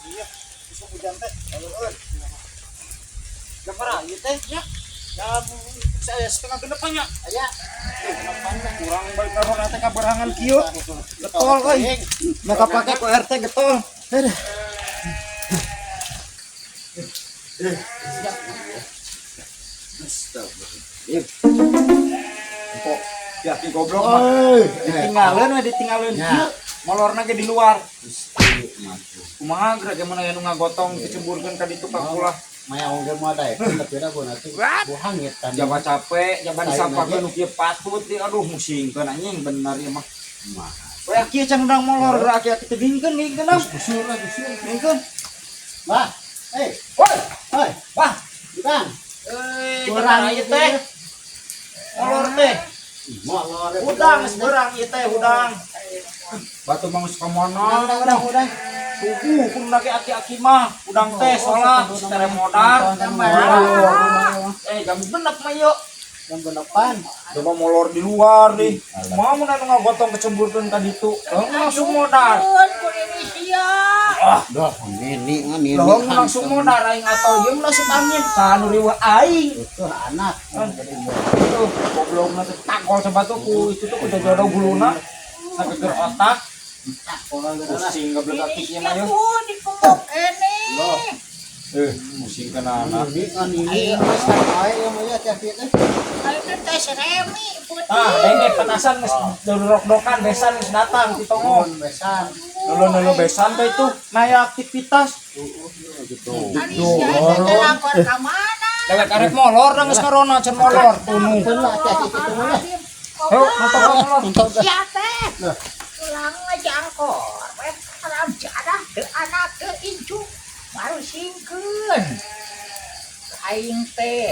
Iya, bisa hujan teh. Gapara ieu teh nya? Ya, saya setengah genepannya. Aya. Kurang balik naron teh ka berangan kieu. Getol euy. Maka pake ku RT getol. Aduh. Kok yakin goblok mah. Oi, Ditinggalin we ditinggalin Ya. kieu. Molorna ge di luar. Kumaha geura mana anu ngagotong dicemburkeun ka ditu ka kulah. maya oge mah da tapi da guna teh buhangit kan. Jaba capek, jaba disapakeun nu kieu patut di aduh musingkeun anjing bener ieu mah. We kieu can urang molor geura kieu tebingkeun ngikeun am. Busur lah busur. Ngikeun. Bah, Woi, hoi, wah, Bang. kurang ieu teh. Molor teh. Molor. Udang seberang ieu teh udang. Batu mangus ka mana? Udah. Tubuh kun lagi aki-aki mah udang teh salah setere modar. Jam genep mah yuk. Yang benepan. Coba molor di luar deh. Mau mun anu ngagotong kecemburkeun ka ditu. Langsung modar. Dah, ini Loh langsung modar aing atau ieu langsung angin ka anu riweuh aing. itu anak. Tuh goblokna teh takol sabatu ku itu tuh udah jodoh guluna. Sakeger otak. Pusing goblok akiknya mah yeuh. Pusing kana anak. Ini masak ae yang mah ya tapi teh. Denge petasan geus dorok-dokan besan geus datang ti tongo. Besan. Nulu besan teh itu naya aktivitas. Lewat arek molor da geus karona can molor tunu. Belah cak itu mah. Heu, nonton. Pulang ngejangkor, alam jadah ke anak ke incu baru singkeun. Aing teh